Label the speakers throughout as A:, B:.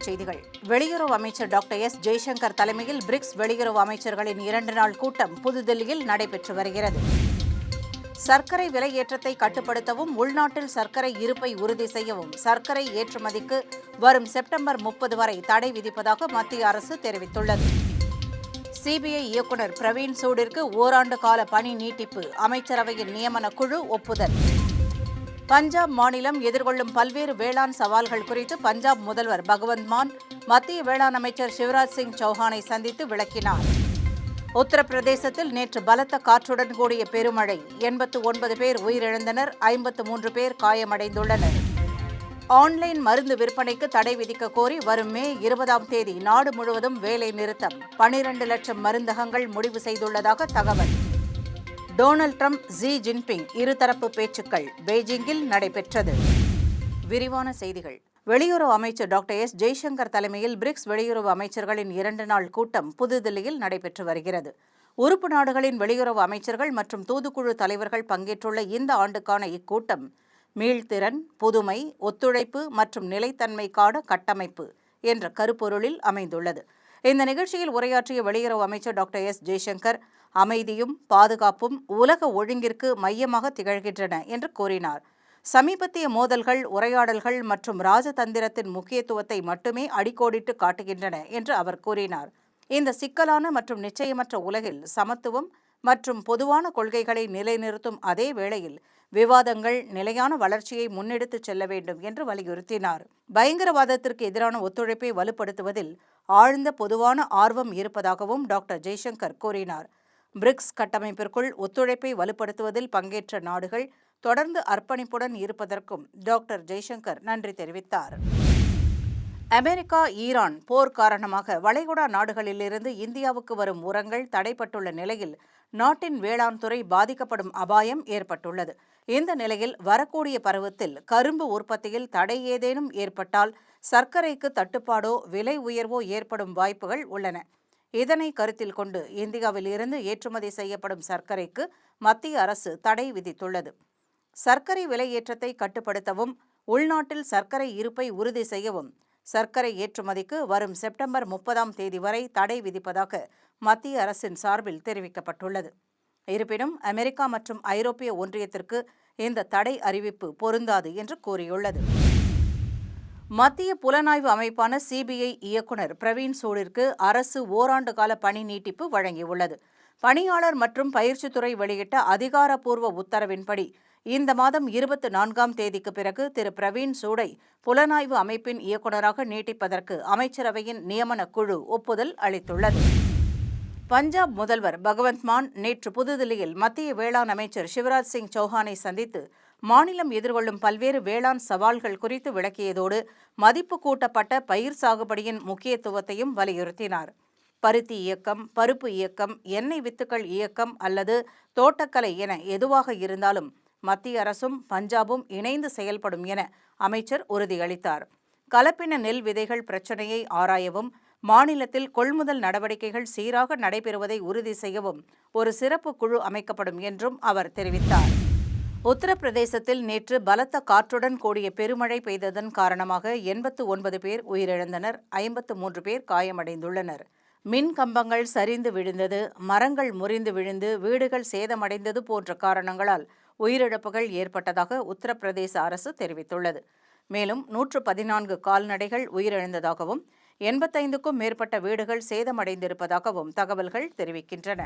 A: செய்திகள். வெளியுறவு அமைச்சர் டாக்டர் எஸ். ஜெய்சங்கர் தலைமையில் பிரிக்ஸ் வெளியுறவு அமைச்சர்களின் 2 நாள் கூட்டம் புதுதில்லியில் நடைபெற்று வருகிறது. சர்க்கரை விலை ஏற்றத்தை கட்டுப்படுத்தவும், உள்நாட்டில் சர்க்கரை இருப்பை உறுதி செய்யவும் சர்க்கரை ஏற்றுமதிக்கு வரும் செப்டம்பர் 30 வரை தடை விதிப்பதாக மத்திய அரசு தெரிவித்துள்ளது. சிபிஐ இயக்குநர் பிரவீன் சூடிற்கு ஓராண்டு கால பணி நீட்டிப்பு, அமைச்சரவையின் நியமன குழு ஒப்புதல். பஞ்சாப் மாநிலம் எதிர்கொள்ளும் பல்வேறு வேளாண் சவால்கள் குறித்து பஞ்சாப் முதல்வர் பகவந்த் மான் மத்திய வேளாண் அமைச்சர் சிவராஜ் சிங் சௌஹானை சந்தித்து விளக்கினார். உத்தரப்பிரதேசத்தில் நேற்று பலத்த காற்றுடன் கூடிய பெருமழை, 89 பேர் உயிரிழந்தனர், 53 பேர் காயமடைந்துள்ளனர். ஆன்லைன் மருந்து விற்பனைக்கு தடை விதிக்க கோரி வரும் மே 20ஆம் தேதி நாடு முழுவதும் வேலை நிறுத்தம், 12 லட்சம் மருந்தகங்கள் முடிவு செய்துள்ளதாக தகவல். டொனால்ட் ட்ரம்ப், ஜி ஜின்பிங் இருதரப்பு பேச்சுக்கள் பெய்ஜிங்கில் நடைபெற்றது. விரிவான செய்திகள். வெளியுறவு அமைச்சர் டாக்டர் எஸ். ஜெய்சங்கர் தலைமையில் பிரிக்ஸ் வெளியுறவு அமைச்சர்களின் 2 நாள் கூட்டம் புதுதில்லியில் நடைபெற்று வருகிறது. உறுப்பு நாடுகளின் வெளியுறவு அமைச்சர்கள் மற்றும் தூதுக்குழு தலைவர்கள் பங்கேற்றுள்ள இந்த ஆண்டுக்கான இக்கூட்டம் மீள்திறன், புதுமை, ஒத்துழைப்பு மற்றும் நிலைத்தன்மைக்கான கட்டமைப்பு என்ற கருப்பொருளில் அமைந்துள்ளது. இந்த நிகழ்ச்சியில் உரையாற்றிய வெளியுறவு அமைச்சர் டாக்டர் எஸ். ஜெய்சங்கர், அமைதியும் பாதுகாப்பும் உலக ஒழுங்கிற்கு மையமாக திகழ்கின்றன என்று கூறினார். சமீபத்திய மோதல்கள், உரையாடல்கள் மற்றும் ராஜதந்திரத்தின் முக்கியத்துவத்தை மட்டுமே அடிக்கோடிட்டு காட்டுகின்றன என்று அவர் கூறினார். இந்த சிக்கலான மற்றும் நிச்சயமற்ற உலகில் சமத்துவம் மற்றும் பொதுவான கொள்கைகளை நிலைநிறுத்தும் அதே வேளையில் விவாதங்கள் நிலையான வளர்ச்சியை முன்னெடுத்துச் செல்ல வேண்டும் என்று வலியுறுத்தினார். பயங்கரவாதத்திற்கு எதிரான ஒத்துழைப்பை வலுப்படுத்துவதில் ஆழ்ந்த பொதுவான ஆர்வம் இருப்பதாகவும் டாக்டர் ஜெய்சங்கர் கூறினார். பிரிக்ஸ் கட்டமைப்பிற்குள் ஒத்துழைப்பை வலுப்படுத்துவதில் பங்கேற்ற நாடுகள் தொடர்ந்து அர்ப்பணிப்புடன் இருப்பதற்கும் டாக்டர் ஜெய்சங்கர் நன்றி தெரிவித்தார். அமெரிக்கா ஈரான் போர் காரணமாக வளைகுடா நாடுகளிலிருந்து இந்தியாவுக்கு வரும் உரங்கள் தடைப்பட்டுள்ள நிலையில் நாட்டின் வேளாண் துறை பாதிக்கப்படும் அபாயம் ஏற்பட்டுள்ளது. இந்த நிலையில் வரக்கூடிய பருவத்தில் கரும்பு உற்பத்தியில் தடை ஏதேனும் ஏற்பட்டால் சர்க்கரைக்கு தட்டுப்பாடோ விலை உயர்வோ ஏற்படும் வாய்ப்புகள் உள்ளன. இதனை கருத்தில் கொண்டு இந்தியாவில் இருந்து ஏற்றுமதி செய்யப்படும் சர்க்கரைக்கு மத்திய அரசு தடை விதித்துள்ளது. சர்க்கரை விலை ஏற்றத்தை கட்டுப்படுத்தவும், உள்நாட்டில் சர்க்கரை இருப்பை உறுதி செய்யவும் சர்க்கரை ஏற்றுமதிக்கு வரும் செப்டம்பர் 30ஆம் தேதி வரை தடை விதிப்பதாக மத்திய அரசின் சார்பில் தெரிவிக்கப்பட்டுள்ளது. இருப்பினும் அமெரிக்கா மற்றும் ஐரோப்பிய ஒன்றியத்திற்கு இந்த தடை அறிவிப்பு பொருந்தாது என்று கூறியுள்ளது. மத்திய புலனாய்வு அமைப்பான சிபிஐ இயக்குநர் பிரவீன் சூடிற்கு அரசு ஓராண்டு கால பணி நீட்டிப்பு வழங்கியுள்ளது. பணியாளர் மற்றும் பயிற்சித்துறை வெளியிட்ட அதிகாரப்பூர்வ உத்தரவின்படி இந்த மாதம் 24ஆம் தேதிக்கு பிறகு திரு பிரவீன் சூடை புலனாய்வு அமைப்பின் இயக்குநராக நீட்டிப்பதற்கு அமைச்சரவையின் நியமன குழு ஒப்புதல் அளித்துள்ளது. பஞ்சாப் முதல்வர் பகவந்த் மான் நேற்று புதுதில்லியில் மத்திய வேளாண் அமைச்சர் சிவராஜ் சிங் சௌஹானை சந்தித்து மாநிலம் எதிர்கொள்ளும் பல்வேறு வேளாண் சவால்கள் குறித்து விளக்கியதோடு மதிப்பு கூட்டப்பட்ட பயிர் சாகுபடியின் முக்கியத்துவத்தையும் வலியுறுத்தினார். பருத்தி இயக்கம், பருப்பு இயக்கம், எண்ணெய் வித்துக்கள் இயக்கம் அல்லது தோட்டக்கலை என எதுவாக இருந்தாலும் மத்திய அரசும் பஞ்சாபும் இணைந்து செயல்படும் என அமைச்சர் உறுதியளித்தார். கலப்பின நெல் விதைகள் பிரச்சினையை ஆராயவும், மாநிலத்தில் கொள்முதல் நடவடிக்கைகள் சீராக நடைபெறுவதை உறுதி செய்யவும் ஒரு சிறப்பு குழு அமைக்கப்படும் என்றும் அவர் தெரிவித்தார். உத்தரப்பிரதேசத்தில் நேற்று பலத்த காற்றுடன் கூடிய பெருமழை பெய்ததன் காரணமாக 89 பேர் உயிரிழந்தனர், 53 பேர் காயமடைந்துள்ளனர். மின் கம்பங்கள் சரிந்து விழுந்தது, மரங்கள் முறிந்து விழுந்து வீடுகள் சேதமடைந்தது போன்ற காரணங்களால் உயிரிழப்புகள் ஏற்பட்டதாக உத்தரப்பிரதேச அரசு தெரிவித்துள்ளது. மேலும் 114 கால்நடைகள் உயிரிழந்ததாகவும் 85க்கும் மேற்பட்ட வீடுகள் சேதமடைந்திருப்பதாகவும் தகவல்கள் தெரிவிக்கின்றன.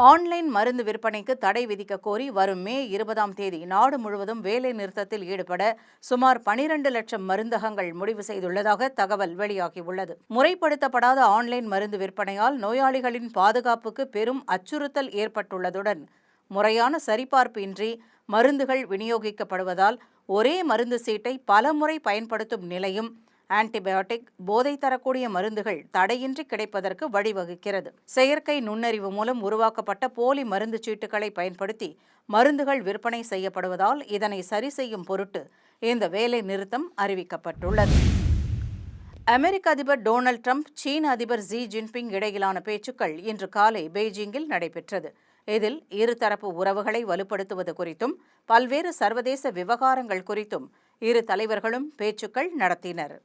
A: ஆன்லைன் மருந்து விற்பனைக்கு தடை விதிக்க கோரி வரும் மே 20ஆம் தேதி நாடு முழுவதும் வேலை நிறுத்தத்தில் ஈடுபட சுமார் 12 லட்சம் மருந்தகங்கள் முடிவு செய்துள்ளதாக தகவல் வெளியாகியுள்ளது. முறைப்படுத்தப்படாத ஆன்லைன் மருந்து விற்பனையால் நோயாளிகளின் பாதுகாப்புக்கு பெரும் அச்சுறுத்தல் ஏற்பட்டுள்ளதுடன் முறையான சரிபார்ப்பு இன்றி மருந்துகள் விநியோகிக்கப்படுவதால் ஒரே மருந்து சீட்டை பல முறை பயன்படுத்தும் நிலையும் ஆன்டிபயோட்டிக், போதை தரக்கூடிய மருந்துகள் தடையின்றி கிடைப்பதற்கு வழிவகுக்கிறது. செயற்கை நுண்ணறிவு மூலம் உருவாக்கப்பட்ட போலி மருந்து சீட்டுகளை பயன்படுத்தி மருந்துகள் விற்பனை செய்யப்படுவதால் இதனை சரி செய்யும் பொருட்டு இந்த வேலை நிறுத்தம் அறிவிக்கப்பட்டுள்ளது. அமெரிக்க அதிபர் டொனால்ட் ட்ரம்ப், சீன அதிபர் ஜி ஜின்பிங் இடையிலான பேச்சுக்கள் இன்று காலை பெய்ஜிங்கில் நடைபெற்றது. இதில் இருதரப்பு உறவுகளை வலுப்படுத்துவது குறித்தும் பல்வேறு சர்வதேச விவகாரங்கள் குறித்தும் இரு தலைவர்களும் பேச்சுக்கள் நடத்தினர்.